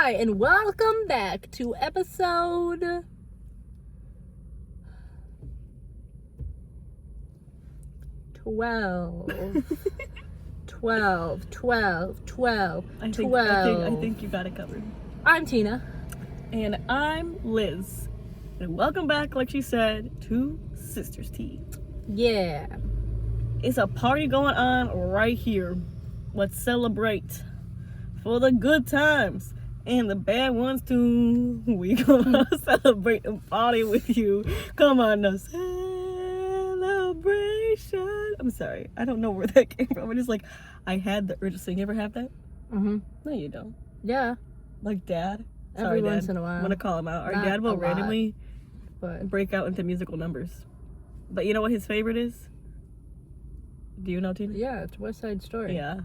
Hi, and welcome back to episode 12. 12. I think you got it covered. I'm Tina. And I'm Liz. And welcome back, like she said, to Sisters Tea. Yeah. It's a party going on right here. Let's celebrate. For the good times and the bad ones too. We gonna celebrate and party with you. Come on, no celebration. I'm sorry, I don't know where that came from. I'm just like, I had the urge to sing. You ever have that? Mm-hmm. No, you don't. Yeah. Like Dad. Every Sorry, Dad. once in a while. I'm gonna call him out. Our Not dad will a lot, randomly but break out into musical numbers. But you know what his favorite is? Do you know, Tina? yeah, it's West Side Story. Yeah.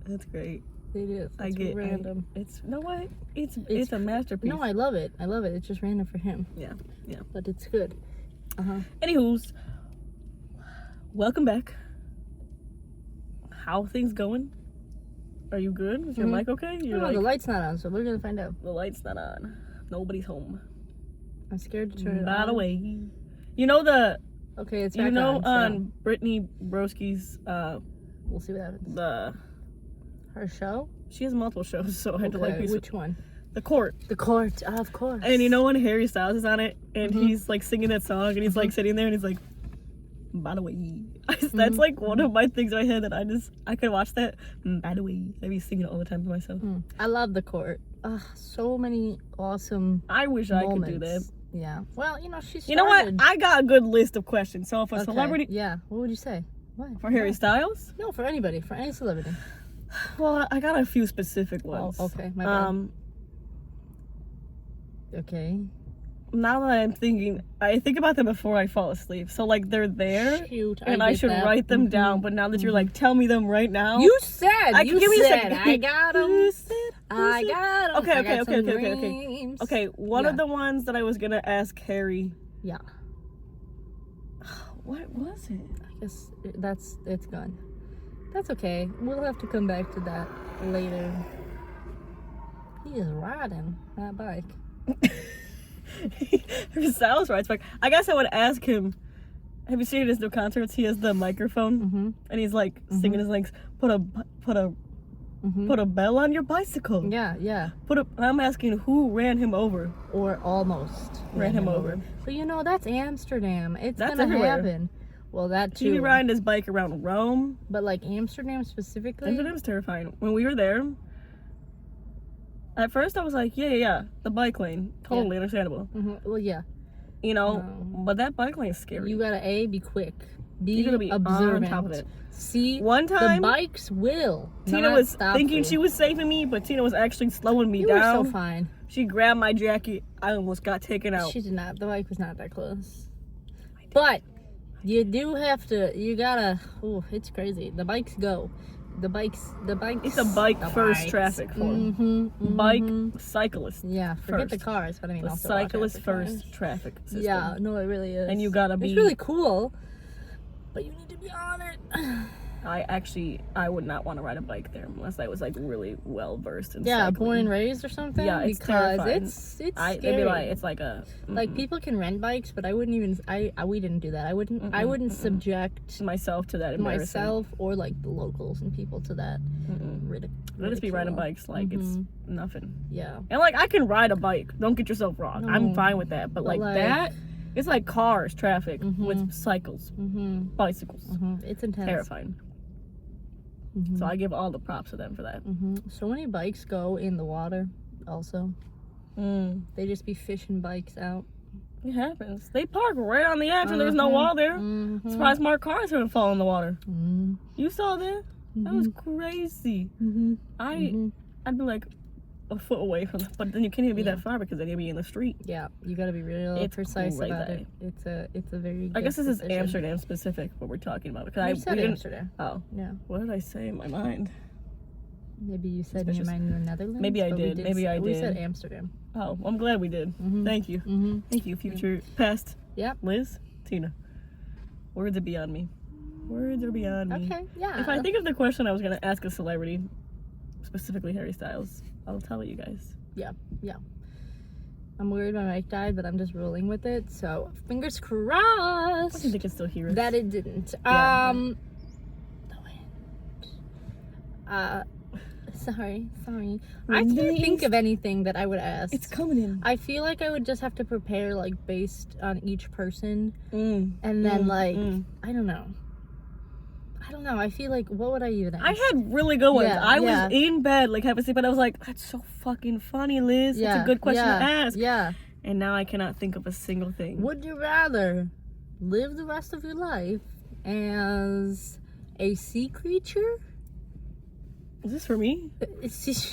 That's great. It is. It's random. It's no what? It's a masterpiece. No, I love it. It's just random for him. Yeah. But it's good. Anywho's, welcome back. How are things going? Are you good? Is your mic okay? No, the light's not on, so we're gonna find out. The light's not on. Nobody's home. I'm scared to turn it on. By the way, you know the. Okay, it's back on. So Brittany Broski's we'll see what happens. Her show? She has multiple shows, so I had to like. Which one? The Court. The Court, of course. And you know when Harry Styles is on it, and he's like singing that song, and he's like sitting there, and he's like, by the way. That's like one of my things in my head that I could watch that. By the way, I'd be singing it all the time to myself. I love The Court. So many awesome. I wish I could do that. Yeah. Well, she started. You know what? I got a good list of questions. So if a celebrity. Yeah. What would you say? What? For Harry Styles? No, for anybody. For any celebrity. Well, I got a few specific ones. Oh, okay. My bad. Okay. Now that I'm thinking, I think about them before I fall asleep. So like they're there, and I should write them down. But now that you're like, tell me them right now. You said. I I got them. You said. I got them. Okay. One of the ones that I was gonna ask Harry. Yeah. What was it? I guess it's gone. That's okay. We'll have to come back to that later. He is riding that bike. Styles rides bike. I guess I would ask him. Have you seen his new concerts? He has the microphone, and he's like singing his like, put a bell on your bicycle. Yeah. I'm asking who ran him over, or almost ran him over. But that's Amsterdam. That's gonna everywhere. Happen. Well, that too. He riding his bike around Rome. But like Amsterdam specifically. Amsterdam's terrifying. When we were there, at first I was like, yeah, the bike lane, totally understandable. Well, yeah. But that bike lane is scary. You gotta be quick. You gotta be observant. on top of it. See, one time the bikes will. Tina was thinking she was saving me, but Tina was actually slowing me down. You were so fine. She grabbed my jacket. I almost got taken out. She did not. The bike was not that close. But you do have to. You gotta. Oh, it's crazy. The bikes go. The bikes. It's a bike-first traffic form. Bike cyclists. Yeah, forget the cars, but I mean the also cyclist-first traffic system. Yeah, no, it really is. And you gotta be. It's really cool, but you need to be on it. I would not want to ride a bike there unless I was like really well versed in. Yeah, cycling. born and raised or something. Yeah, it's because terrifying. it's scary. They'd be like, it's like a. Like people can rent bikes, but I wouldn't even. We didn't do that. I wouldn't subject myself to that embarrassment. Myself or like the locals and people to that. Let us be riding bikes like it's nothing. Yeah. And like I can ride a bike. Don't get yourself wrong. No. I'm fine with that. But like that, it's like cars, traffic with cycles, bicycles. It's intense. Terrifying. So I give all the props to them for that. So many bikes go in the water also. They just be fishing bikes out. It happens. They park right on the edge and there's no wall there. Surprised more cars haven't fallen in the water. You saw that? That was crazy. I'd be like a foot away from them, but then you can't even be that far because then you'll be in the street. Yeah, you gotta be real precise about it. It's a very good I guess this decision. is Amsterdam specific what we're talking about because I said Amsterdam. Oh yeah. What did I say in my mind? Maybe you said in your mind the Netherlands. Maybe I did. We said Amsterdam. Oh, well, I'm glad we did. Thank you. Thank you, future past. Yeah. Liz, Tina. Words are beyond me. Words are beyond me. Okay. Yeah. If I think of the question I was gonna ask a celebrity, specifically Harry Styles, I'll tell you guys. Yeah. I'm worried my mic died, but I'm just rolling with it. So fingers crossed. I think they can still hear us. That it didn't. Yeah. The wind. Sorry. I can't think of anything that I would ask. It's coming in. I feel like I would just have to prepare like based on each person, and then I don't know. I feel like what would I even ask? I had really good ones. Yeah, I was in bed like having sleep, but I was like, that's so fucking funny, Liz. It's a good question to ask. Yeah. And now I cannot think of a single thing. Would you rather live the rest of your life as a sea creature? Is this for me?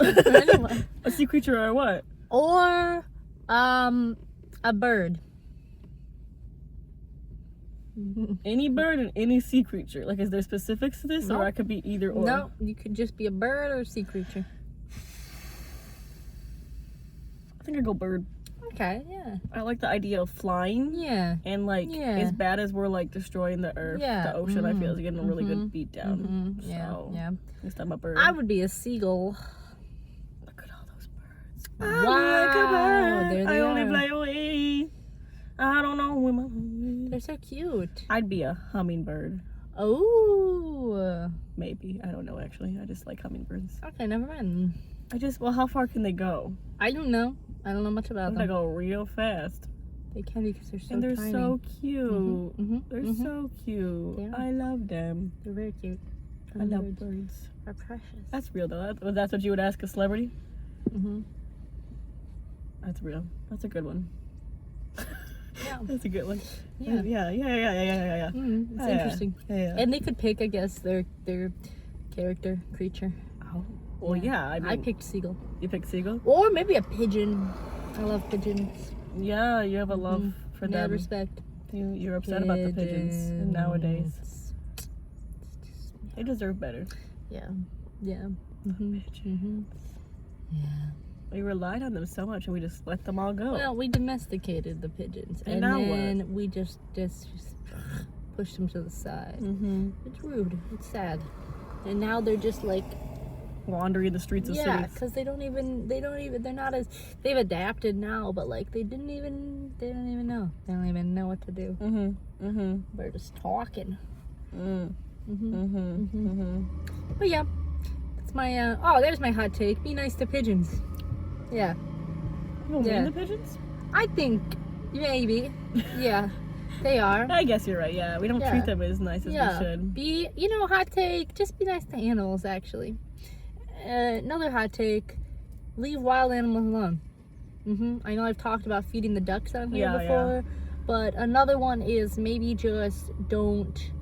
Anyone. A sea creature or what? Or a bird. Any bird and any sea creature. Like, is there specifics to this, or I could be either or? No, you could just be a bird or a sea creature. I think I'd go bird. Okay, yeah. I like the idea of flying. Yeah. And as bad as we're like destroying the earth, the ocean, I feel is getting a really good beat down. So, at least I'm a bird. I would be a seagull. Look at all those birds. Wow. I'm like a bird. There they I only are. fly away. I don't know when my... They're so cute. I'd be a hummingbird. Oh. Maybe. I don't know, actually. I just like hummingbirds. Okay, never mind. How far can they go? I don't know. I don't know much about them. They go real fast. They can because they're so And they're tiny. so cute. They're so cute. Yeah. I love them. They're very cute. I love birds. They're precious. That's real, though. That's what you would ask a celebrity? That's real. That's a good one. Yeah. That's a good one. Yeah. Yeah. It's interesting. Yeah. And they could pick, I guess, their character, creature. Oh. Well, yeah. I mean, I picked seagull. You picked seagull? Or maybe a pigeon. I love pigeons. Yeah, you have a love for Mad them. respect. You're upset about the pigeons nowadays. They deserve better. Yeah. Pigeons. Yeah. We relied on them so much and we just let them all go. Well, we domesticated the pigeons, and now then what? we just pushed them to the side. It's rude. It's sad. And now they're just like wandering the streets of yeah, cities. because they're not as, they've adapted now, but like they don't even know what to do. They're just talking. But yeah, that's my there's my hot take. Be nice to pigeons. Yeah. You don't mean the pigeons? I think maybe. Yeah, they are. I guess you're right. Yeah, we don't treat them as nice as we should. Hot take. Just be nice to animals. Actually, another hot take: leave wild animals alone. I know I've talked about feeding the ducks on here before, but another one is maybe just don't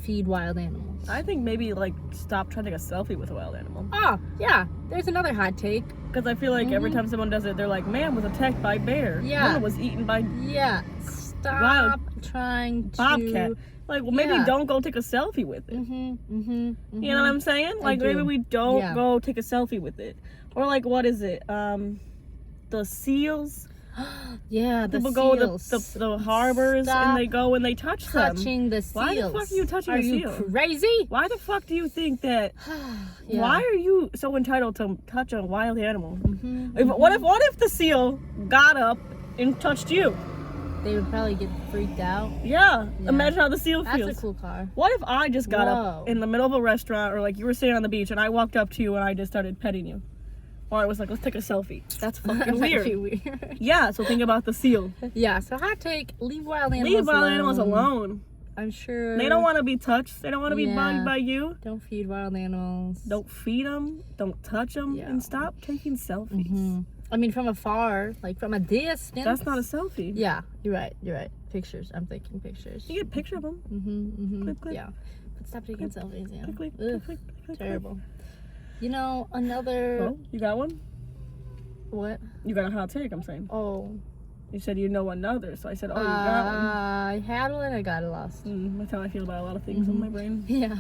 feed wild animals. I think maybe like stop trying to take a selfie with a wild animal. Oh yeah, there's another hot take. Because I feel like every time someone does it, they're like, man was attacked by bear. Yeah. Woman was eaten by Stop trying to bobcat. Like, well, maybe don't go take a selfie with it. You know what I'm saying? Like, maybe we don't go take a selfie with it. Or like, what is it? The seals. Yeah, the people seals. go to the harbors and they go and they touch them. Touching the seals. Why the fuck are you touching a seal? Are you crazy? Why the fuck do you think that? Why are you so entitled to touch a wild animal? What if the seal got up and touched you? They would probably get freaked out. Yeah. Imagine how the seal feels. That's a cool car. What if I just got up in the middle of a restaurant, or like you were sitting on the beach and I walked up to you and I just started petting you? Or I was like, let's take a selfie. That's fucking weird. Yeah, so think about the seal. Yeah, so hot take, leave wild animals alone. I'm sure. They don't want to be touched. They don't want to be bugged by you. Don't feed wild animals. Don't feed them. Don't touch them. And stop taking selfies. I mean, from afar, like from a distance. That's not a selfie. Yeah, you're right. Pictures. I'm thinking pictures. You get a picture of them. Click, click. Yeah. But stop taking selfies, yeah. Click, click, terrible. You know, another... Oh, you got one? What? You got a hot take, I'm saying. Oh. You said you know another, so I said, oh, you got one. I had one, I got it lost. That's how I feel about a lot of things in my brain. Yeah.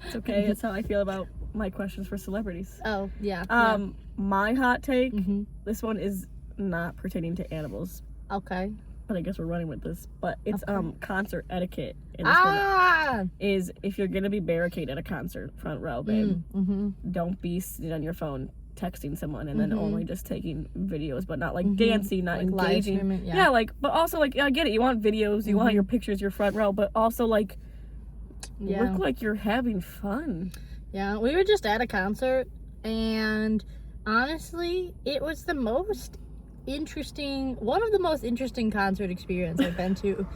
It's okay. It's how I feel about my questions for celebrities. Oh, yeah. My hot take, this one is not pertaining to animals. Okay. But I guess we're running with this. But it's concert etiquette. And this one is if you're going to be barricaded at a concert, front row, babe, don't be sitting on your phone texting someone and then only just taking videos, but not like dancing, not like engaging. live streaming, yeah, like, but also like, I get it. You want videos, you want your pictures, your front row, but also like, look like you're having fun. Yeah, we were just at a concert, and honestly, it was one of the most interesting concert experience I've been to.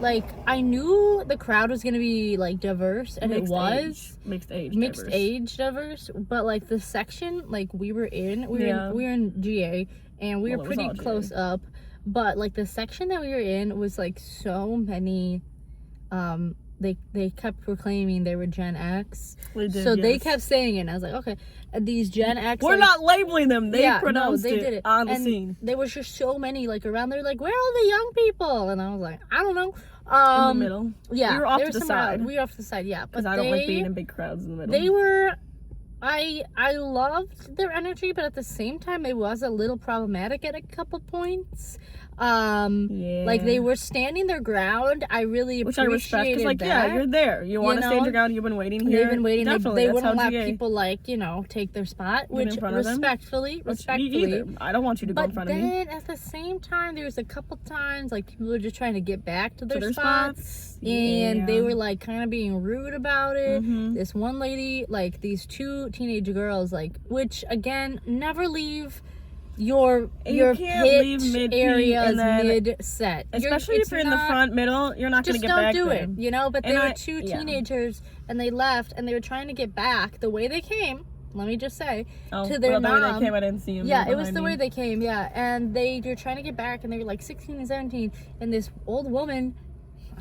Like, I knew the crowd was gonna be like diverse, and it was mixed age diverse. But like the section like we were in, we were in GA, and we were pretty close up. But like the section that we were in was like so many. They kept proclaiming they were Gen X, they kept saying it. And I was like, okay, these Gen X. We're not labeling them. They pronounced they did it on the scene. There was just so many like around there, like, where are all the young people? And I was like, I don't know. In the middle. Yeah, we were off to the side. We were off to the side. Yeah, because I don't like being in big crowds in the middle. They were. I loved their energy, but at the same time, it was a little problematic at a couple points. Like they were standing their ground. I really appreciated I respect, because like, yeah, you're there. You want to stand your ground. You've been waiting here. They've been waiting. Definitely, they wouldn't let people like, take their spot, which respectfully. I don't want you to go in front of me. But then at the same time, there was a couple times like people were just trying to get back to their spots. And they were like kind of being rude about it. This one lady, like these two teenage girls, like, which again, never leave your pitch areas mid set, especially if you're in the front middle. You're not going to get back. Just don't do it, But they were two teenagers, and they left, and they were trying to get back the way they came. Let me just say, to their mom. The way they came, I didn't see them. Yeah, it was the way they came. Yeah, and they were trying to get back, and they were like 16 and 17, and this old woman.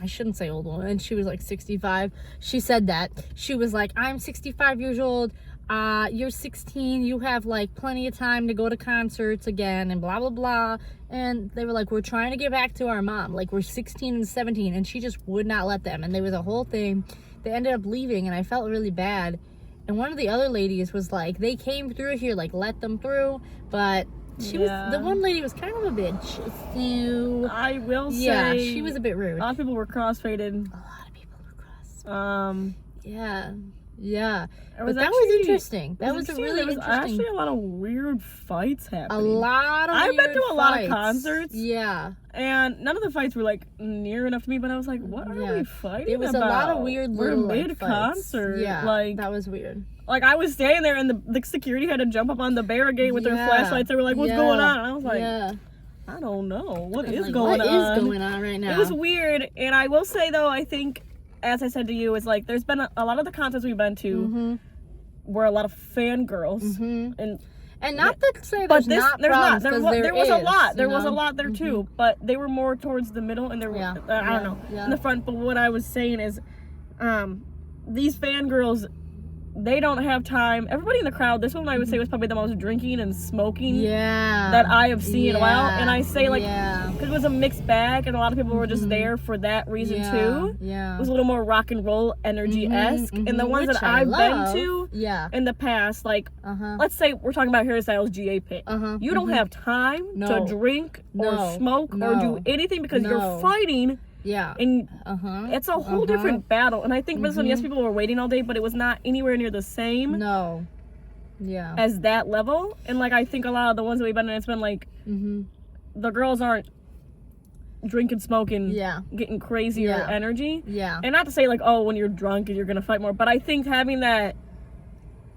I shouldn't say old woman. And she was like 65. She said that. She was like, I'm 65 years old. You're 16. You have like plenty of time to go to concerts again and blah, blah, blah. And they were like, we're trying to get back to our mom. Like, we're 16 and 17. And she just would not let them. And there was a whole thing. They ended up leaving, and I felt really bad. And one of the other ladies was like, they came through here, like, let them through. But the one lady was kind of a bitch. So, I will say. Yeah, she was a bit rude. A lot of people were crossfaded. A lot of people were cross. Yeah. That was interesting. That was a really interesting. There was actually a lot of weird fights happening. I've been to a lot of concerts. Yeah. And none of the fights were like near enough to me, but I was like, what are we fighting about? It was a lot of weird little mid-concert. Yeah, like, that was weird. Like, I was standing there, and the security had to jump up on the barricade with their flashlights. They were like, what's going on? And I was like, I don't know. What is going on? What is going on right now? It was weird. And I will say, though, I think, as I said to you, is like, there's been a lot of the concerts we've been to were a lot of fangirls. And not to say there's not problems, there was a lot. There was a lot there, too. But they were more towards the middle, and there were, I don't know, in the front. But what I was saying is, these fangirls, they don't have time. Everybody in the crowd, this one I would say was probably the most drinking and smoking that I have seen in a while. And I say, like, because it was a mixed bag, and a lot of people were just there for that reason too. It was a little more rock and roll energy-esque. And the ones that I've been to in the past, like, let's say we're talking about Harry Styles' GA pit. You don't have time to drink or smoke or do anything because you're fighting. Yeah. And it's a whole different battle. And I think this one, yes, people were waiting all day, but it was not anywhere near the same. No. Yeah. As that level. And like, I think a lot of the ones that we've been in, it's been like, the girls aren't drinking, smoking, getting crazier energy. Yeah. And not to say like, oh, when you're drunk you're gonna fight more, but I think having that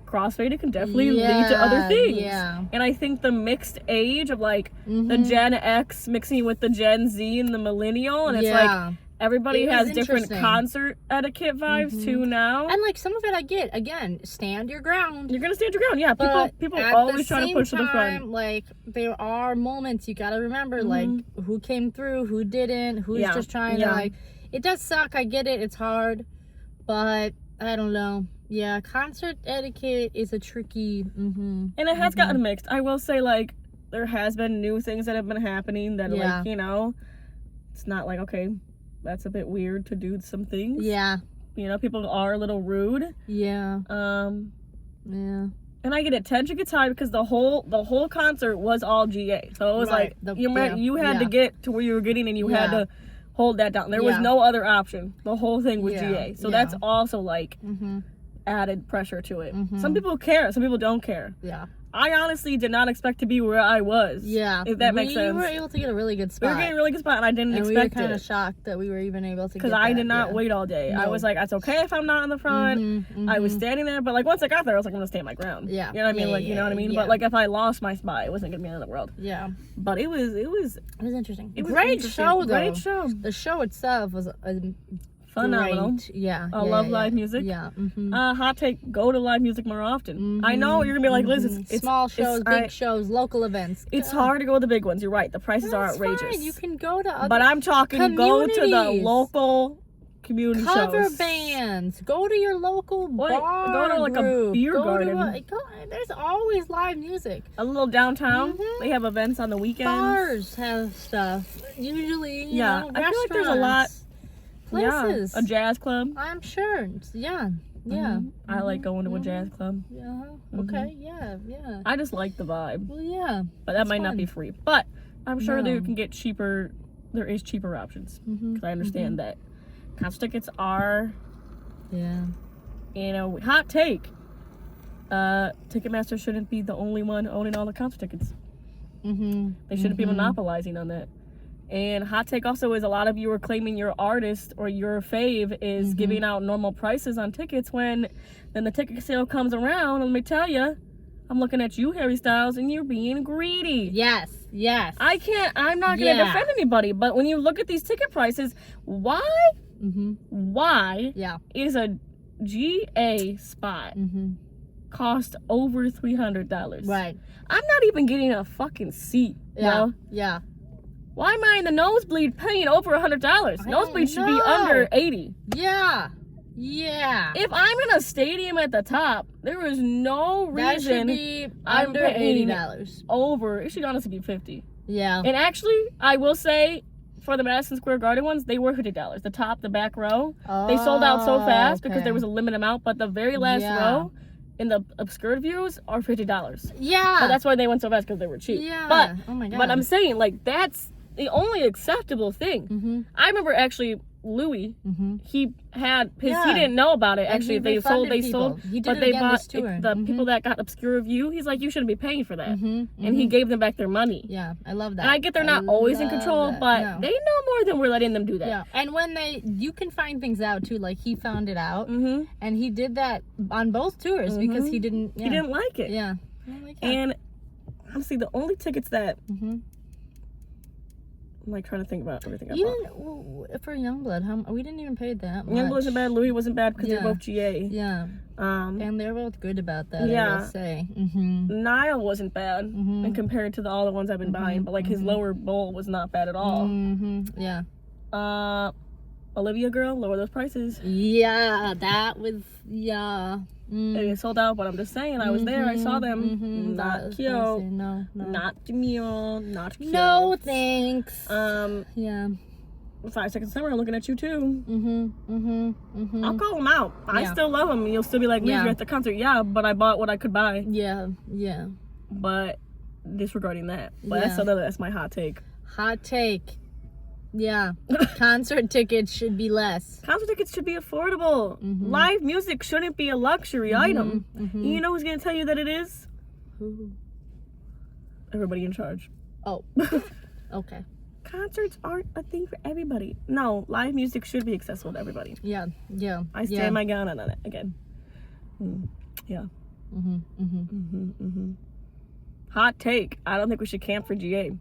crossfade, it can definitely lead to other things. Yeah. And I think the mixed age of like the Gen X mixing with the Gen Z and the millennial, and it's like everybody has different concert etiquette vibes too now. And like some of it I get, again, stand your ground. You're gonna stand your ground, yeah. People always try to push to the front. Like there are moments you gotta remember, like who came through, who didn't, who's just trying to like. It does suck. I get it. It's hard, but I don't know. Yeah, concert etiquette is a tricky. And it has gotten mixed. I will say, like, there has been new things that have been happening that, like, you know, it's not like, okay, that's a bit weird to do some things. Yeah. You know, people are a little rude. Yeah. Yeah. And I get it. Tension gets high because the whole concert was all GA. So it was like you had to get to where you were getting, and you had to hold that down. There was no other option. The whole thing was GA. So that's also like added pressure to it. Mm-hmm. Some people care, some people don't care. Yeah. I honestly did not expect to be where I was. Yeah. If that makes sense. We were able to get a really good spot. We were getting a really good spot, and I didn't expect it. We were kind of shocked that we were even able to get because I did not wait all day. No. I was like, it's okay if I'm not in the front. I was standing there, but like once I got there, I was like, I'm gonna stay my ground. Yeah. You know what I mean? Yeah, like, you know what I mean? yeah. But like if I lost my spot, it wasn't gonna be the end of the world. Yeah. But it was interesting. It was Great interesting. show, though. Great show. The show itself was Phenomenal. Great. Yeah. I love live music. Yeah. Hot take, go to live music more often. I know you're gonna be like, Liz, it's small shows, big shows, local events. It's hard to go to the big ones. You're right. The prices are outrageous. Fine. You can go to other but I'm talking go to the local community cover shows. bands. Go to your local bar Go to like group. a beer garden. There's always live music. A little downtown. They have events on the weekends. Bars have stuff. Usually, you know, I feel like there's a lot. Places. Yeah, a jazz club. I'm sure. Yeah. I like going to a jazz club. Yeah. Okay. Yeah. I just like the vibe. Well, yeah. But that might not be free. But I'm sure you can get cheaper. There is cheaper options because I understand that concert tickets are. Yeah. You know, hot take. Ticketmaster shouldn't be the only one owning all the concert tickets. They shouldn't be monopolizing on that. And hot take also is a lot of you are claiming your artist or your fave is giving out normal prices on tickets when then the ticket sale comes around. And let me tell you, I'm looking at you, Harry Styles, and you're being greedy. Yes. I'm not going to defend anybody, but when you look at these ticket prices, why is a GA spot cost over $300? Right. I'm not even getting a fucking seat. Yeah. Why am I in the nosebleed paying over $100? Nosebleed should be under $80. Yeah. If I'm in a stadium at the top, there is no reason that should be under $80. Over. It should honestly be $50. Yeah. And actually, I will say, for the Madison Square Garden ones, they were $50. The top, the back row, they sold out so fast because there was a limited amount. But the very last row in the obscured views are $50. Yeah. But that's why they went so fast because they were cheap. Yeah. But oh my God. But I'm saying like that's the only acceptable thing. I remember actually Louis, he had he didn't know about it. Actually, they sold, but they bought the people that got obscure view. He's like, you shouldn't be paying for that, and he gave them back their money. Yeah, I love that. And I get they're not always in control, but they know more than we're letting them do that. Yeah, and when you can find things out too. Like he found it out, and he did that on both tours because he didn't like it. Yeah, and honestly, the only tickets that. I'm like trying to think about everything. For Youngblood, we didn't even pay that much. Youngblood wasn't bad. Louis wasn't bad because they're both GA. Yeah. And they're both good about that. Yeah. I will say. Niall wasn't bad, and compared to all the ones I've been buying, but like his lower bowl was not bad at all. Yeah. Olivia girl, lower those prices. Yeah, that was It sold out, but I'm just saying, I was there, I saw them. Not cute. No. Not demure, not cute. No thanks. Yeah. 5 Seconds of Summer, I'm looking at you too. I'll call them out. I still love them. You'll still be like, you're at the concert. Yeah, but I bought what I could buy. Yeah. But disregarding that. But that's my hot take. Hot take. Yeah. Concert tickets should be less. Concert tickets should be affordable. Live music shouldn't be a luxury item. You know who's going to tell you that it is? Who? Everybody in charge. Oh. Okay. Concerts aren't a thing for everybody. No, live music should be accessible to everybody. Yeah. I stand my ground on that again. Yeah. Hot take. I don't think we should camp for GA.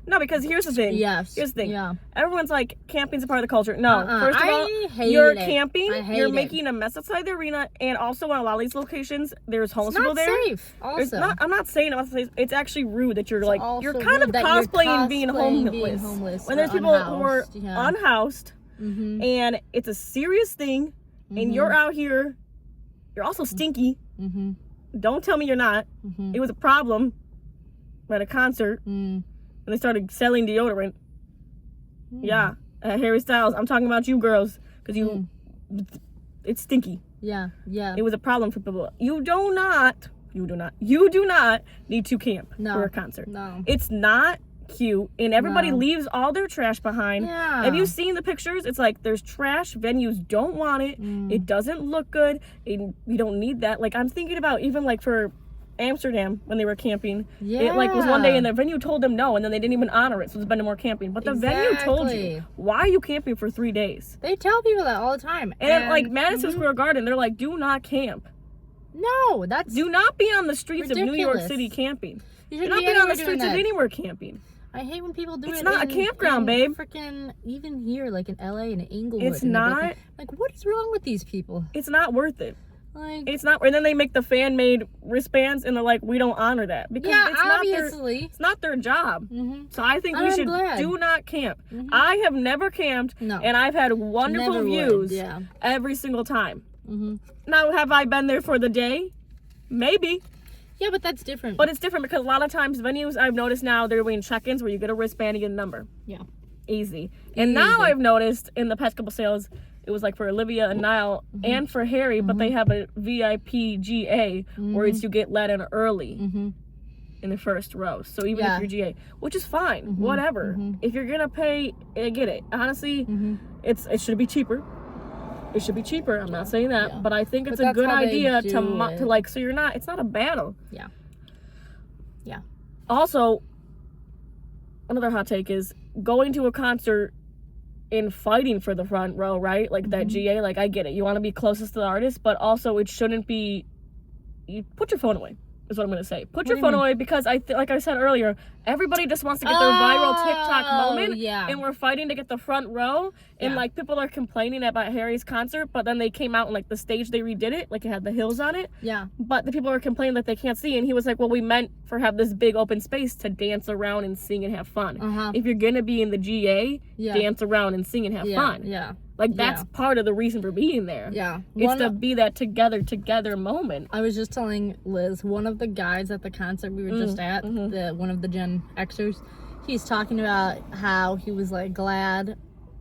No, because here's the thing. Here's the thing. Yeah. Everyone's like, camping's a part of the culture. No. First of all, camping. You're making a mess outside the arena. And also, in a lot of these locations, there's homeless people there. It's not safe, also. I'm not saying it's actually rude that you're like, you're kind of cosplaying being homeless. When there's people who are unhoused. And it's a serious thing. And you're out here. You're also stinky. Don't tell me you're not. It was a problem at a concert. And they started selling deodorant. Yeah. Harry Styles. I'm talking about you girls. Because it's stinky. Yeah. It was a problem for people. You do not need to camp for a concert. No. It's not cute, and everybody leaves all their trash behind. Yeah. Have you seen the pictures? It's like there's trash. Venues don't want it. It doesn't look good. And we don't need that. Like, I'm thinking about even like for Amsterdam when they were camping. Yeah. It like was one day and the venue told them no, and then they didn't even honor it. So there's been no more camping. But the venue told you, why are you camping for 3 days? They tell people that all the time. And like Madison Square Garden, they're like, do not camp. No, that's do not be on the streets ridiculous. of New York City camping. You do not be on the streets of anywhere camping. I hate when people do it. It's not a campground, babe. Freaking even here, like in LA and Inglewood. It's not. Like, what is wrong with these people? It's not worth it. Like, it's not. And then they make the fan-made wristbands, and they're like, we don't honor that because it's obviously. It's not their job. So I think we should do not camp. I have never camped, and I've had wonderful views every single time. Now, have I been there for the day? Maybe. Yeah, but that's different. But it's different because a lot of times venues, I've noticed now, they're doing check-ins where you get a wristband, you get a number. Yeah. Easy. And now I've noticed in the past couple sales, it was like for Olivia and Niall and for Harry, but they have a VIP GA where it's you get let in early in the first row. So even if you're GA, which is fine, whatever. If you're going to pay, I get it. Honestly, it should be cheaper. It should be cheaper. I'm not saying that, but I think it's a good idea to like, so it's not a battle. Yeah. Yeah. Also, another hot take is going to a concert and fighting for the front row, right? Like that GA, like I get it. You want to be closest to the artist, but also it shouldn't be, you put your phone away. Is what I'm going to say. Put your phone away because like I said earlier, everybody just wants to get their viral TikTok moment, and we're fighting to get the front row. And like people are complaining about Harry's concert, but then they came out and like the stage they redid it, like it had the hills on it. Yeah. But the people are complaining that they can't see, and he was like, "Well, we meant for have this big open space to dance around and sing and have fun. If you're gonna be in the GA, dance around and sing and have fun. Yeah." Like, that's part of the reason for being there. Yeah. It's to be that together moment. I was just telling Liz, one of the guys at the concert we were just at, one of the Gen Xers, he's talking about how he was, like, glad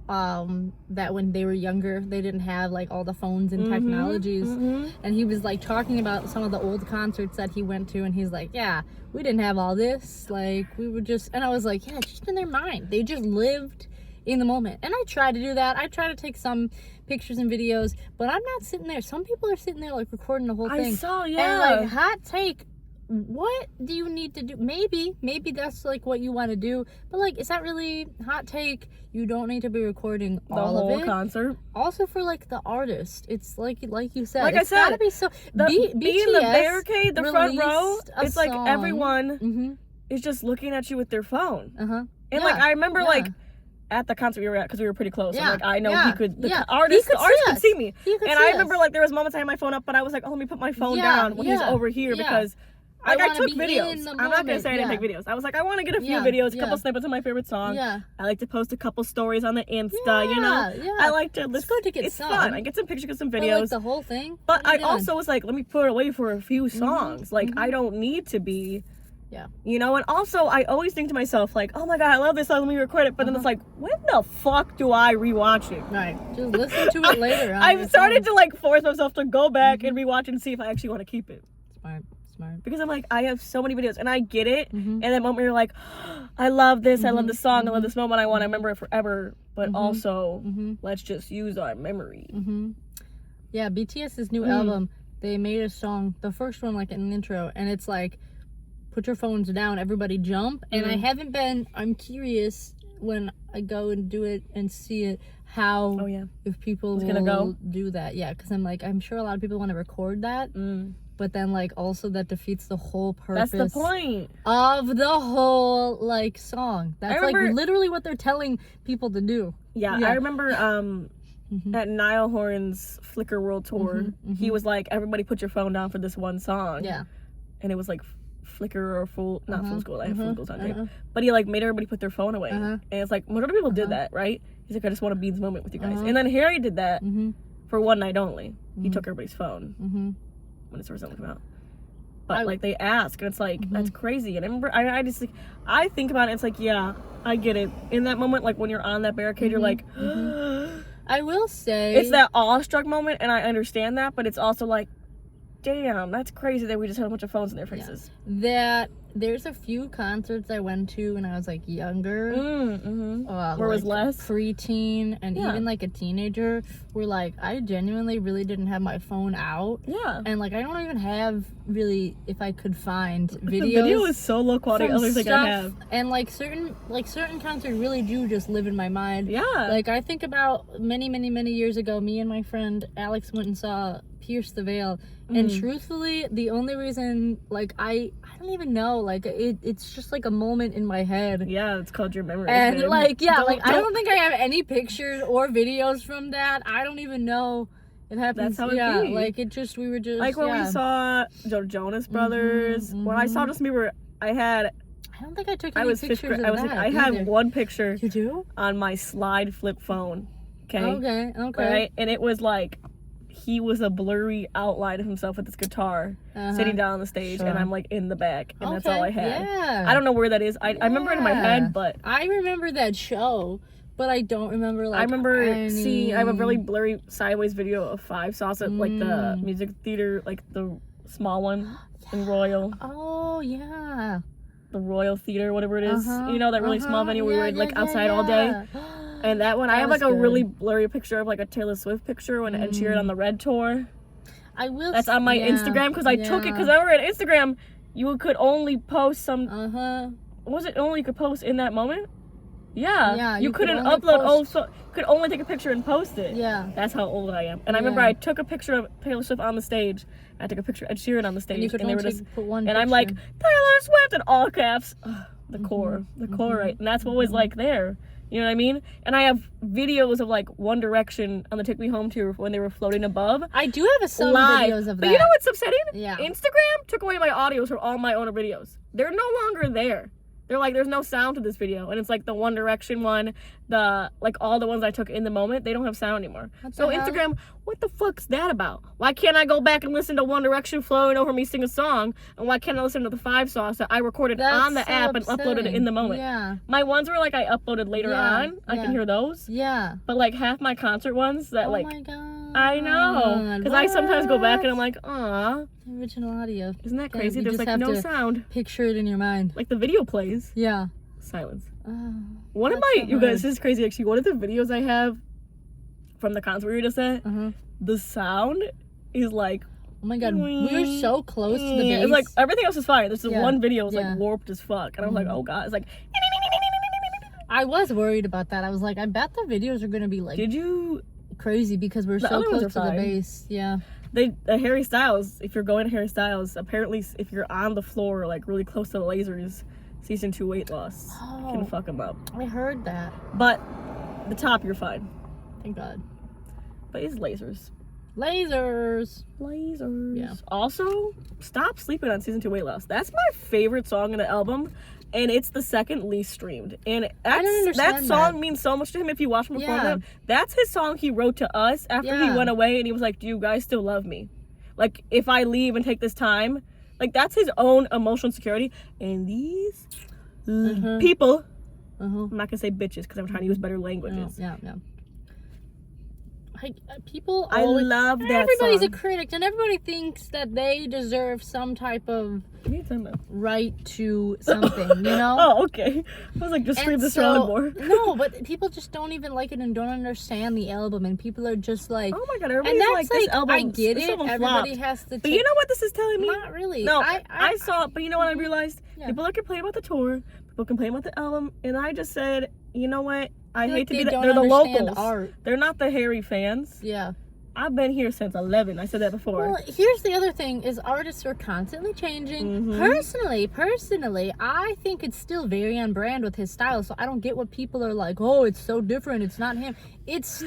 that when they were younger, they didn't have, like, all the phones and technologies. And he was, like, talking about some of the old concerts that he went to, and he's like, yeah, we didn't have all this. Like, we were just... And I was like, yeah, it's just in their mind. They just lived... in the moment. And I try to do that. I try to take some pictures and videos, but I'm not sitting there. Some people are sitting there like recording the whole thing. I saw, And like, hot take, what do you need to do? Maybe that's like what you want to do, but like, is that really hot take? You don't need to be recording all of it. The whole concert. Also for like the artist, it's like you said, like it's I said, gotta be so. Being the barricade, the front row, it's like everyone is just looking at you with their phone. And like I remember like. At the concert we were at, because we were pretty close. And like I know he could, the artist could see me. And I remember like there was moments I had my phone up, but I was like, oh, let me put my phone down when he's over here because like I took videos. I'm not gonna say I didn't take videos. I was like, I want to get a few videos, a couple snippets of my favorite song. I like to post a couple stories on the Insta. You know, I like to. It's good to get it's some. fun. I get some pictures, get some videos. Like the whole thing. But I also was like, let me put it away for a few songs. Like I don't need to be. Yeah. You know, and also I always think to myself, like, oh my god, I love this song, let me record it. But then it's like, when the fuck do I rewatch it? Right. Just listen to it later. I've started to like force myself to go back and rewatch it and see if I actually want to keep it. Smart. Because I'm like, I have so many videos and I get it. And that moment you're like, oh, I love this, I love this song, I love this moment, I want to remember it forever. But also, let's just use our memory. Yeah, BTS's new album, they made a song, the first one, like an intro, and it's like, put your phones down, everybody jump. And I'm curious when I go and do it and see it, how, if people will do that. Yeah, because I'm sure a lot of people want to record that. But then, like, also that defeats the whole purpose. That's the point. Of the whole, like, song. That's, like, literally what they're telling people to do. Yeah. I remember at Niall Horan's Flickr World Tour, he was like, everybody put your phone down for this one song. Yeah. And it was, like, Flickr or Full School. I have Full School's on tape. But he like made everybody put their phone away. And it's like, majority of people did that, right? He's like, I just want to be in this moment with you guys. And then Harry did that for one night only. He took everybody's phone when his first song came out. But like they ask, and it's like, that's crazy. And I remember, I just like, I think about it, it's like, yeah, I get it. In that moment, like when you're on that barricade, you're like, I will say, it's that awestruck moment, and I understand that, but it's also like, damn, that's crazy that we just had a bunch of phones in their faces. That there's a few concerts I went to when I was like younger. Where it was less? Preteen and even like a teenager, where like I genuinely really didn't have my phone out. Yeah. And like I don't even have really, if I could find videos. The video is so low quality. I don't think I have. And like certain concerts really do just live in my mind. Yeah. Like I think about many years ago, me and my friend Alex went and saw Pierce the Veil, and truthfully the only reason, like I don't even know, like it's just like a moment in my head. Yeah, it's called your memory. And like I don't think I have any pictures or videos from that. I don't even know it happens. That's how it be. Like it just, we were just like when we saw Jonas Brothers, when I saw Justin Bieber, I don't think I took any pictures of that. I had one picture. You do? On my slide flip phone. Okay. Right? And it was like he was a blurry outline of himself with his guitar sitting down on the stage, and I'm like in the back, and that's all I had. Yeah. I don't know where that is. I remember it in my head, but I remember that show, but I don't remember like I remember seeing, I have a really blurry sideways video of Five Sauce at like the music theater, like the small one in Royal. Oh yeah. The Royal Theater, whatever it is. You know, that really small venue where we were like outside all day. And that one, I have like a really blurry picture of like a Taylor Swift picture when Ed Sheeran on the Red Tour. That's on my Instagram, because I took it, because I remember at Instagram you could only post some. Was it only you could post in that moment? Yeah. You couldn't upload. Could only take a picture and post it. Yeah. That's how old I am. And I remember I took a picture of Taylor Swift on the stage. I took a picture of Ed Sheeran on the stage, and they were just put one. And I'm like, Taylor Swift in all caps. The core, right? And that's what was like there. You know what I mean? And I have videos of like One Direction on the Take Me Home tour when they were floating above. I do have some videos of that. But you know what's upsetting? Yeah. Instagram took away my audios from all my own videos. They're no longer there. They're like, there's no sound to this video. And it's like the One Direction one, like all the ones I took in the moment, they don't have sound anymore. So Instagram, what the fuck's that about? Why can't I go back and listen to One Direction flowing over me sing a song? And why can't I listen to the Five Sauce that I recorded on the app and uploaded it in the moment? Yeah. My ones were like I uploaded later on. I can hear those. Yeah. But like half my concert ones that Oh my God. I know. Because I sometimes go back and I'm like, aw. Original audio. Isn't that crazy? There's like no sound. Picture it in your mind. Like the video plays. Yeah. Silence. Oh, one of my, you guys, this is crazy actually. One of the videos I have from the concert we were just at, the sound is like, oh my God, we were so close to the bass. It's like everything else is fine. This one video is like warped as fuck. And I was like, oh God. It's like, I was worried about that. I was like, I bet the videos are going to be like, did you? Crazy, because we're so close to the bass. Yeah. The Harry Styles, if you're going to Harry Styles, apparently if you're on the floor, like really close to the lasers, season 2 weight loss can fuck them up. I heard that. But the top, you're fine. Thank God. But it's lasers. Lasers. Yeah. Also, stop sleeping on season 2 weight loss. That's my favorite song in the album. And it's the second least streamed. And that song means so much to him if you watch him perform that. That's his song he wrote to us after he went away, and he was like, do you guys still love me? Like, if I leave and take this time, like, that's his own emotional security. And these people, I'm not gonna say bitches because I'm trying to use better languages. Yeah. People I love that everybody's song. A critic, and everybody thinks that they deserve some type of right to something, you know? Oh, okay. I was like, just scream this around more. No, but people just don't even like it and don't understand the album, and people are just like, oh my God, everybody's like, this album, I get it, everybody flopped. has to But you know what this is telling me? Not really. No, I saw it, but you know what I realized? People are complaining about the tour, people complain about the album, and I just said, you know what? I hate to be that. They're the locals. Art. They're not the Harry fans. Yeah. I've been here since 11. I said that before. Well, here's the other thing: is artists are constantly changing. Personally, I think it's still very on brand with his style. So I don't get what people are like. Oh, it's so different. It's not him. It's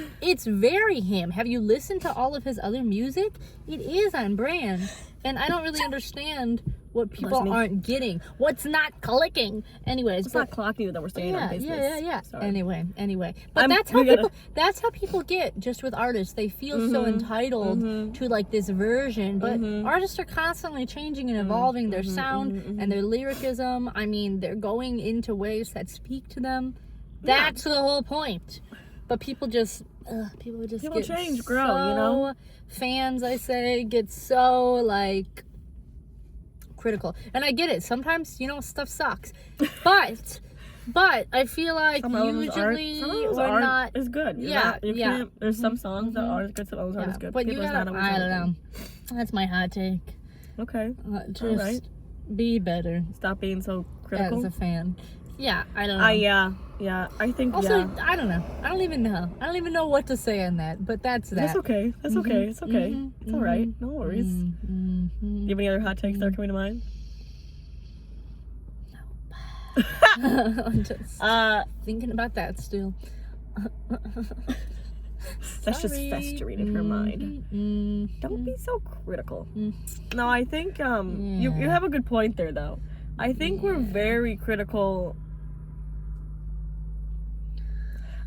very him. Have you listened to all of his other music? It is on brand, and I don't really understand what people aren't getting. What's not clicking? Anyways, it's not clocking that we're staying on business. Yeah. Sorry. Anyway. But that's how people get just with artists. They feel so entitled to like this version. But artists are constantly changing and evolving their sound and their lyricism. I mean, they're going into ways that speak to them. That's the whole point. But people just get change, so, grow, you know? Fans, I say, get so like critical. And I get it. Sometimes, stuff sucks. But I feel like usually we're not. It's good. There's some songs that aren't good, some others aren't as good. But you gotta, I don't know. That's my hot take. Okay. Just be better. Stop being so critical. As a fan. Yeah, I don't know. Yeah. I think, also, I don't know. I don't even know what to say on that, but that's that. That's okay. It's okay. It's all right. No worries. Do you have any other hot takes that are coming to mind? I'm just thinking about that still. That's just festering in her mind. Don't be so critical. No, I think you have a good point there, though. I think we're very critical.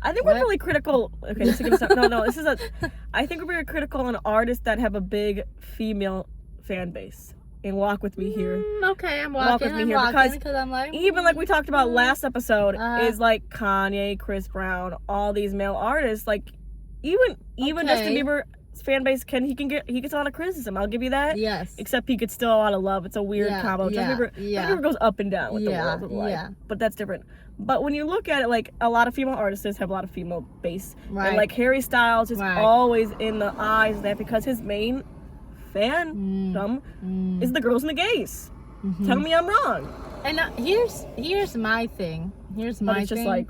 I think we're really critical. Okay, this is gonna stop. No, this is I think we're very critical on artists that have a big female fan base. And walk with me here. Okay, I'm walking because I'm like... Even like we talked about last episode, is like Kanye, Chris Brown, all these male artists, like even Justin Bieber's fan base he gets a lot of criticism. I'll give you that. Yes. Except he gets still a lot of love. It's a weird combo. Justin Bieber goes up and down with the world of life. Yeah. But that's different. But when you look at it, like a lot of female artists have a lot of female base. Right. And like Harry Styles is always in the eyes of that because his main fandom is the girls and the gays. Tell me I'm wrong. And here's my thing. Here's my thing. Just like,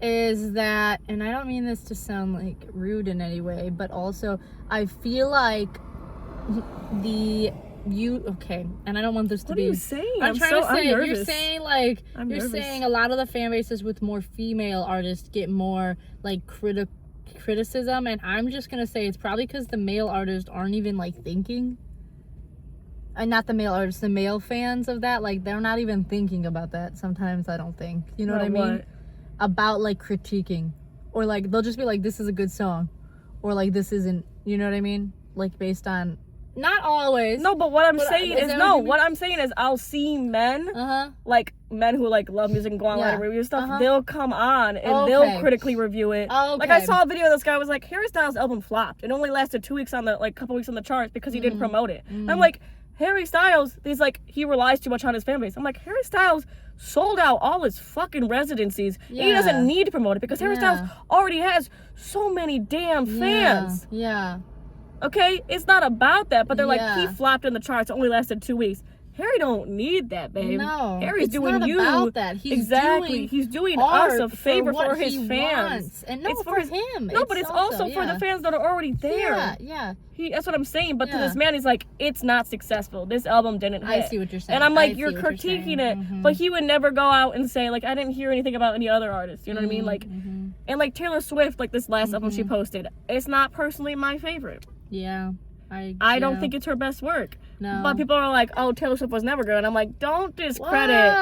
is that, and I don't mean this to sound like rude in any way, but also I feel like and I don't want this to be. What are you saying? I'm trying to say, you're saying like, saying a lot of the fan bases with more female artists get more like criticism, and I'm just gonna say it's probably because the male artists aren't even like thinking, and not the male artists, the male fans of that, like they're not even thinking about that sometimes. I don't think, you know what I mean, about like critiquing, or like they'll just be like, this is a good song, or like this isn't, you know what I mean, like based on, not always. No, but what I'm saying is I'll see men, like men who like love music and go online and review stuff, they'll come on and they'll critically review it. Like I saw a video of this guy was like, Harry Styles' album flopped. It only lasted 2 weeks couple weeks on the charts because he didn't promote it. I'm like, Harry Styles, he relies too much on his fan base. I'm like, Harry Styles sold out all his fucking residencies. Yeah. He doesn't need to promote it because Harry Styles already has so many damn fans. Yeah. Okay, it's not about that, but they're like, he flopped in the charts, only lasted 2 weeks. Harry don't need that, babe. No, Harry's doing not about that. He's doing us a favor for his fans. And it's for him. No, but it's also for the fans that are already there. Yeah. That's what I'm saying. But to this man, he's like, it's not successul. This album didn't hit. I see what you're saying. And I'm like, you're critiquing it, but he would never go out and say like, I didn't hear anything about any other artists. You know what I mean? Like, and like Taylor Swift, like this last album she posted, it's not personally my favorite. Yeah. I don't think it's her best work. No. But people are like, oh, Taylor Swift was never good. And I'm like, don't discredit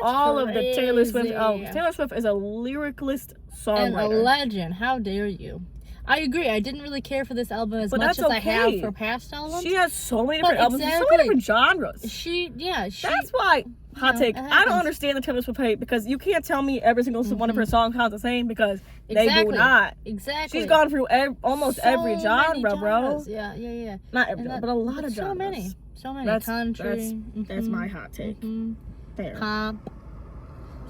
all of the Taylor Swift. Oh, Taylor Swift is a lyricist songwriter. And a legend. How dare you? I agree. I didn't really care for this album as much as I have for past albums. She has so many different albums, so many different genres. That's why, hot take, I don't understand the Taylor Swift hate because you can't tell me every single one of her songs sounds the same because they do not. Exactly. She's gone through almost every genre, bro. Yeah. Not every genre, but a lot of genres. So many. Country. That's my hot take. There. Pop.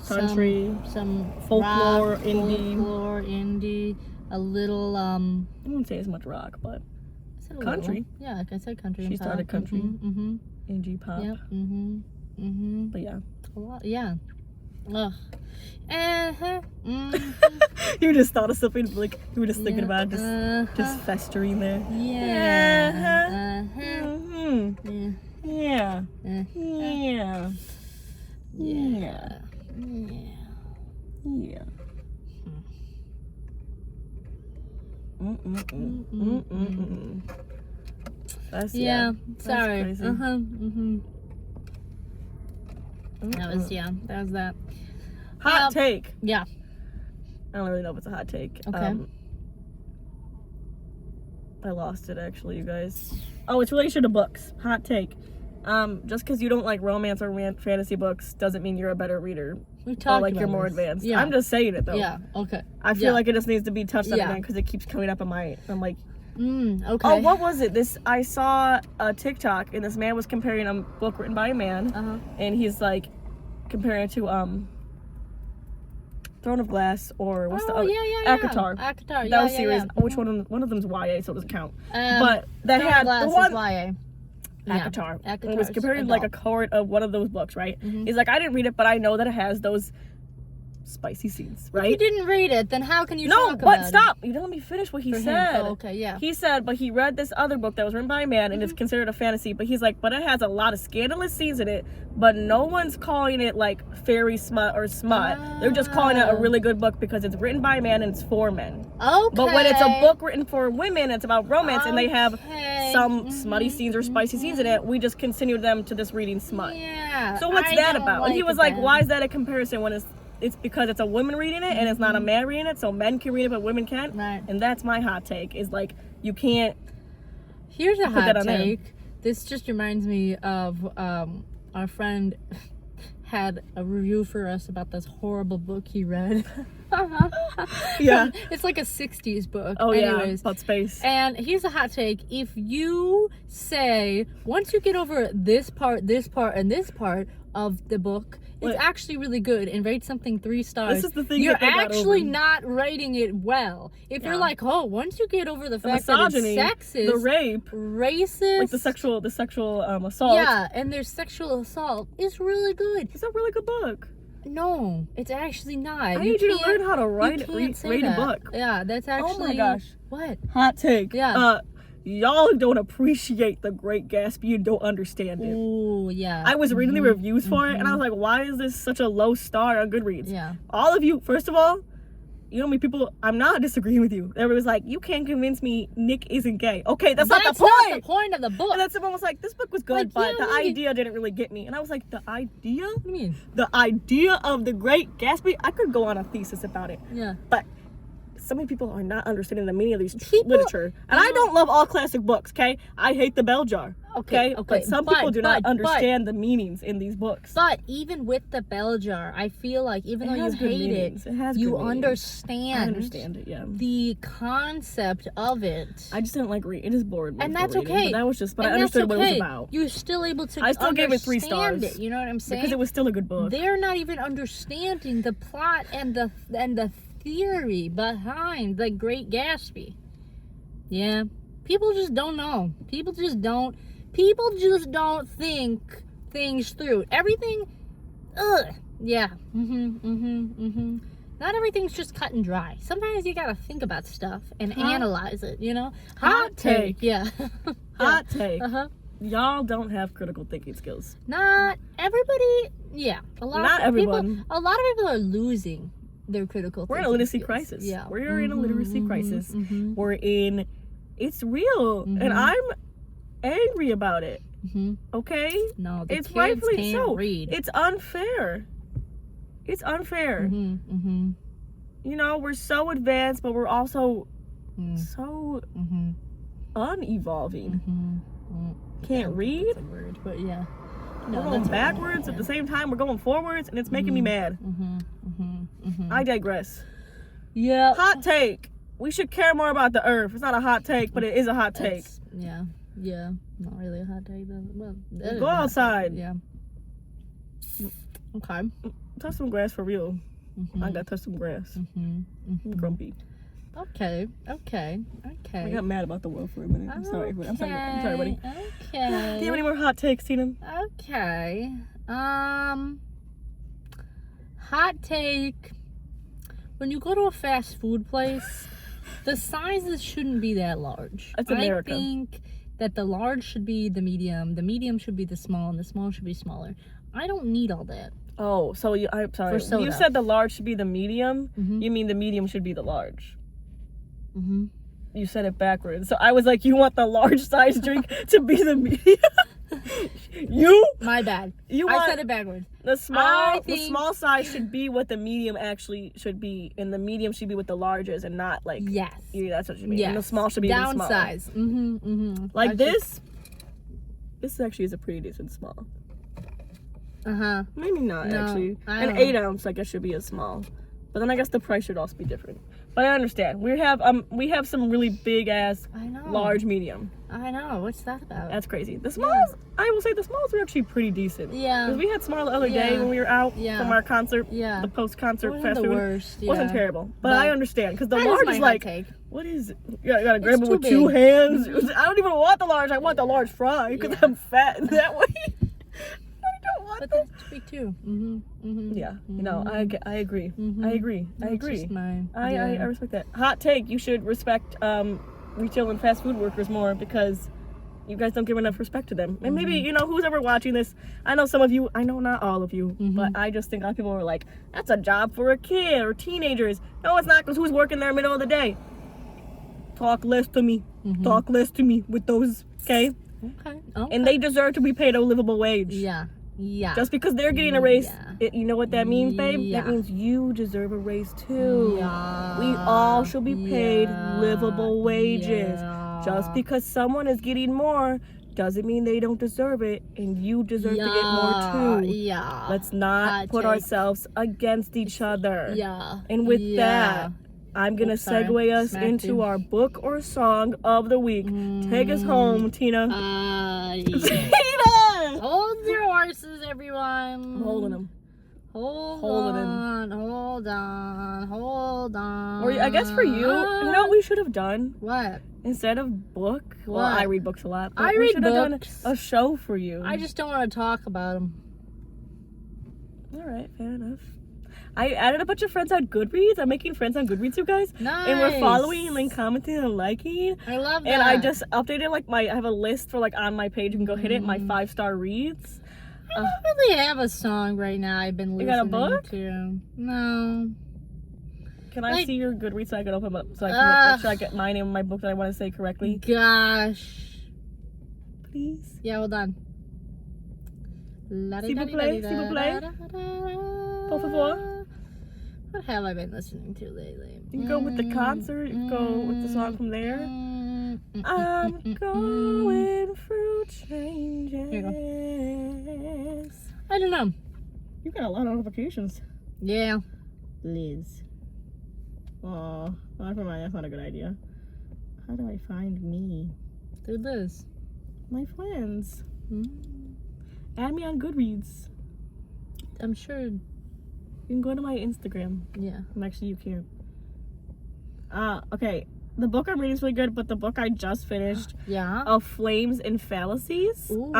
Country. Some folklore, rock, indie. A little, I wouldn't say as much rock, but country. Yeah, like I said, country. She started country. Indie pop. Yep. But yeah. A lot. Yeah. Ugh. You just thought of something like you were just thinking about just festering there. Yeah. Sorry. That was that. Hot take. Yeah. I don't really know if it's a hot take. Okay. I lost it actually, you guys. Oh, it's relation to books. Hot take. Just because you don't like romance or fantasy books doesn't mean you're a better reader. We talked like about you're more advanced. Yeah. I'm just saying it though. Yeah. Okay. I feel like it just needs to be touched on again because it keeps coming up in my. I'm like, Okay. Oh, what was it? I saw a TikTok, and this man was comparing a book written by a man, and he's like comparing it to Throne of Glass, or what's the other? ACOTAR. ACOTAR. That was series. Which one of them's YA, so it doesn't count. But that Throne had of Glass the one. is YA. ACOTAR. Yeah. It was comparing like a cohort of one of those books, right? He's like, I didn't read it, but I know that it has those spicy scenes, right? If you didn't read it, then how can you talk about it? No, but stop. You didn't let me finish what he said. Oh, okay, yeah. He said, but he read this other book that was written by a man, and it's considered a fantasy, but he's like, but it has a lot of scandalous scenes in it, but no one's calling it like fairy smut or smut. They're just calling it a really good book because it's written by a man and it's for men. Okay. But when it's a book written for women, it's about romance, and they have some smutty scenes or spicy scenes in it, we just continue them to this reading smut. Yeah. So what's that about? And he was like, why is that a comparison when it's because it's a woman reading it and it's not a man reading it, so men can read it but women can't. Right. And that's my hot take, is like, you can't. Here's a hot take. This just reminds me of our friend had a review for us about this horrible book he read. Yeah. It's like a 60s book. Oh, anyways. Yeah, about space. And here's a hot take. If you say, once you get over this part, and this part of the book, it's actually really good, and rate something 3 stars. This is the thing you're that they got actually over. Not rating it well. If you're like, oh, once you get over the fact misogyny, that it's sexist, the rape, racist, like the sexual assault. Yeah, and there's sexual assault. It's really good. It's a really good book. No, it's actually not. I need you to learn how to read a book. Yeah, that's actually. Oh my gosh. What? Hot take. Yeah. Y'all don't appreciate The Great Gatsby and don't understand it. Ooh, yeah. I was reading the reviews for it, and I was like, why is this such a low star on Goodreads? Yeah. All of you, first of all, you know me, people, I'm not disagreeing with you. Everybody's like, you can't convince me Nick isn't gay. Okay, that's not the point. Not the point of the book. And then someone was like, this book was good, Like, but yeah, the idea didn't really get me. And I was like, the idea? What do you mean? The idea of The Great Gatsby? I could go on a thesis about it. Yeah. But so many people are not understanding the meaning of these literature. And I don't love all classic books, okay? I hate the bell jar. Okay. But some people do not understand the meanings in these books. But even with the bell jar, I feel like even though you hate it, you understand. I understand it, yeah. The concept of it. I just didn't like read. It is bored. And that's okay. But that was just. But I understood what it was about. You're still able to. I still gave it 3 stars. It, you know what I'm saying? Because it was still a good book. They're not even understanding the plot and the theory behind The Great Gatsby. Yeah, people just don't know. People just don't think things through. Everything, yeah. Not everything's just cut and dry. Sometimes you gotta think about stuff and analyze it, you know? Hot take. Yeah. Hot take. Y'all don't have critical thinking skills. Not everybody, yeah. A lot of people are losing their critical We're in a literacy crisis. Yeah. We're in a literacy crisis. It's real. And I'm angry about it. Okay? No, it's kids rightfully can't so. read. It's unfair. It's unfair. You know, we're so advanced, but we're also so unevolving. Can't read. That's a word, but yeah. No, we're going backwards at the same time. We're going forwards, and it's making me mad. I digress. Yeah. Hot take. We should care more about the earth. It's not a hot take, but it is a hot take. Yeah. Not really a hot take. Well, go outside. Yeah. Okay. Touch some grass for real. I gotta touch some grass. I'm grumpy. Okay. I got mad about the world for a minute. I'm sorry, buddy. Okay. Do you have any more hot takes, Tina? Okay. Hot take. When you go to a fast food place, the sizes shouldn't be that large. That's America. I think that the large should be the medium should be the small, and the small should be smaller. I don't need all that. Oh, so I'm sorry. You said the large should be the medium. You mean the medium should be the large? You said it backwards. So I was like, you want the large size drink to be the medium? My bad. I said it backwards. The small size should be what the medium actually should be, and the medium should be what the large is, and not like that's what you mean. Yes. And the small should be downsize. Like this actually is a pretty decent small. Maybe not actually. An 8 ounce I guess should be a small, but then I guess the price should also be different. But I understand. We have some really big ass, I know. large, medium. I know. What's that about? That's crazy. The smalls, I will say the smalls were actually pretty decent. Yeah. Because we had small the other day when we were out from our concert. Yeah. The post-concert fast the food. Worst. Yeah. Wasn't terrible. But I understand. Because the large is like, what is it? You gotta grab it with big. 2 hands. I don't even want the large. I want the large fry because I'm fat in that way. But that's big too. Yeah, you know, I agree. I agree. I agree. Just mine. I respect that. Hot take: you should respect retail and fast food workers more because you guys don't give enough respect to them. And maybe you know who's ever watching this. I know some of you. I know not all of you, but I just think a lot of people are like, "That's a job for a kid or teenagers." No, it's not, because who's working there middle of the day? Talk less to me. Talk less to me with those. Okay. Okay. And they deserve to be paid a livable wage. Yeah. Yeah. Just because they're getting a raise, you know what that means, babe? Yeah. That means you deserve a raise too. Yeah. We all should be paid livable wages. Yeah. Just because someone is getting more doesn't mean they don't deserve it, and you deserve to get more too. Yeah. Let's not put ourselves against each other. Yeah. And with that, I'm gonna segue us into our book or song of the week. Take us home, Tina. Tina! Hold your horses, everyone. I'm holding them. Hold Holding on. Or I guess for you, you know what we should have done? What? Instead of book, well, What? I read books a lot. But I we read should have books. done a show for you. I just don't want to talk about them. All right, fair enough. I added a bunch of friends on Goodreads. I'm making friends on Goodreads, you guys. Nice. And we're following and like commenting and liking. I love that. And I just updated like I have a list for like on my page. You can go hit it. My 5-star reads. I don't really have a song right now I've been listening You got a book? to. No. Can I Like- see your Goodreads so I can open them up so I can make sure I get my name of my book that I want to say correctly? Gosh. Please. Yeah, hold on. S'il vous plaît, s'il vous plaît. Por favor. What have I been listening to lately? You can go with the concert. You can go with the song from there. I'm going through changes. Here I don't know. You got a lot of notifications. Yeah. Liz. Oh, never mind. That's not a good idea. How do I find me? Through Liz. My friends. Add me on Goodreads. I'm sure. You can go to my Instagram. Yeah. Actually, you can't. Okay. The book I'm reading is really good, but the book I just finished, Yeah. of Flames and Fallacies. Ooh.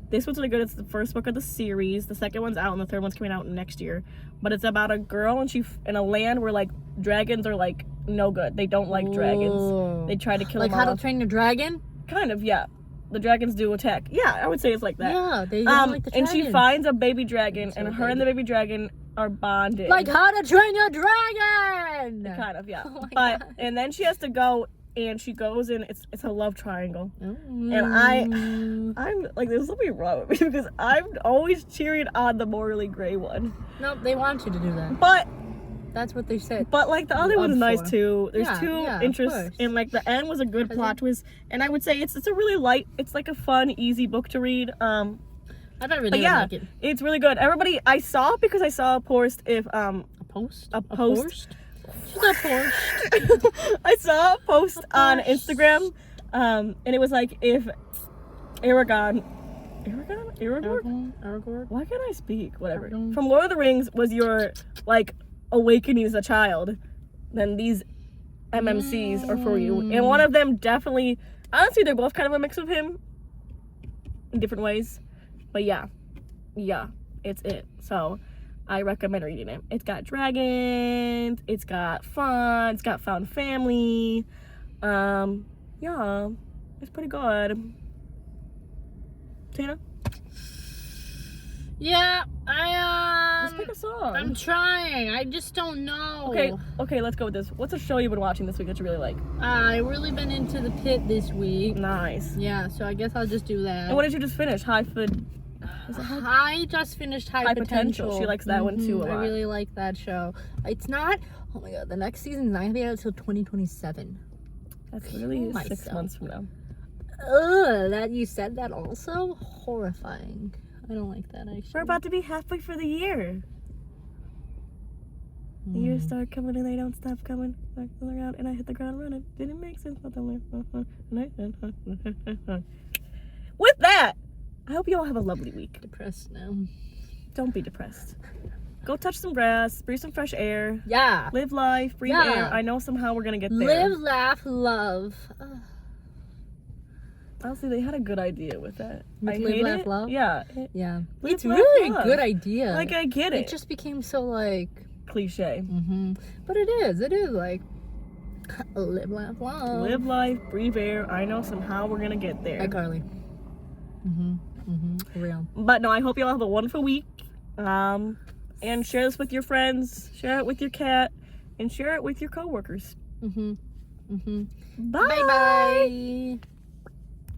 This one's really good. It's the first book of the series. The second one's out, and the third one's coming out next year. But it's about a girl, and she in a land where like dragons are like no good. They don't like dragons. They try to kill Like them How all. to Train Your Dragon? Kind of, yeah. The dragons do attack. Yeah, I would say it's like that. Yeah, they don't like the and dragons. she finds a baby dragon, So and her and the baby dragon are bonded. Like How to Train Your Dragon! Kind of, yeah. Oh my But God. and then she has to go, and she goes and it's a love triangle. Mm. And I'm like, there's something wrong with me because I'm always cheering on the morally gray one. Nope, they want you to do that. But That's what they said. like the other one's nice too. There's Yeah, two yeah, of interests, course. and like the end was a good plot twist. And I would say it's a really light. It's like a fun, easy book to read. I don't really But yeah, like it. it's really good. Everybody, I saw it because I saw a post. If A post? a post. She's a post. I saw a post on Instagram, and it was like if Aragorn. Why can't I speak? Whatever. Aragorn. From Lord of the Rings was your like awakening as a child, then these MMCs are for you. And one of them definitely, honestly, they're both kind of a mix of him in different ways. But yeah, it's it. So I recommend reading it. It's got dragons, it's got fun, it's got found family. Yeah, it's pretty good. Tina? Yeah, Let's pick a song. I'm trying. I just don't know. Okay, let's go with this. What's a show you've been watching this week that you really like? I've really been into The Pit this week. Nice. Yeah, so I guess I'll just do that. And what did you just finish? I just finished High Potential. She likes that one too a lot. I really like that show. It's not, oh my god, the next season's not gonna be out until 2027. That's really Kill 6 myself. months from now. Ugh, that you said that also? Horrifying. I don't like that actually. We're about to be halfway for the year. The years start coming and they don't stop coming. Back to the ground and I hit the ground running. Didn't make sense. With that, I hope you all have a lovely week. Depressed now. Don't be depressed. Go touch some grass, breathe some fresh air. Yeah. Live life, breathe air. I know somehow we're gonna get there. Live, laugh, love. Honestly, they had a good idea with that. With I live, hate laugh, it. love? Yeah. Yeah. Live, It's laugh, really love. a good idea. Like, I get it. It just became so, like... Cliche. But it is. It is, like... Live, laugh, love. Live life, breathe air. I know somehow we're gonna get there. Hi, Carly. For real. But no, I hope you all have a wonderful week. And share this with your friends. Share it with your cat. And share it with your coworkers. Bye. Bye-bye.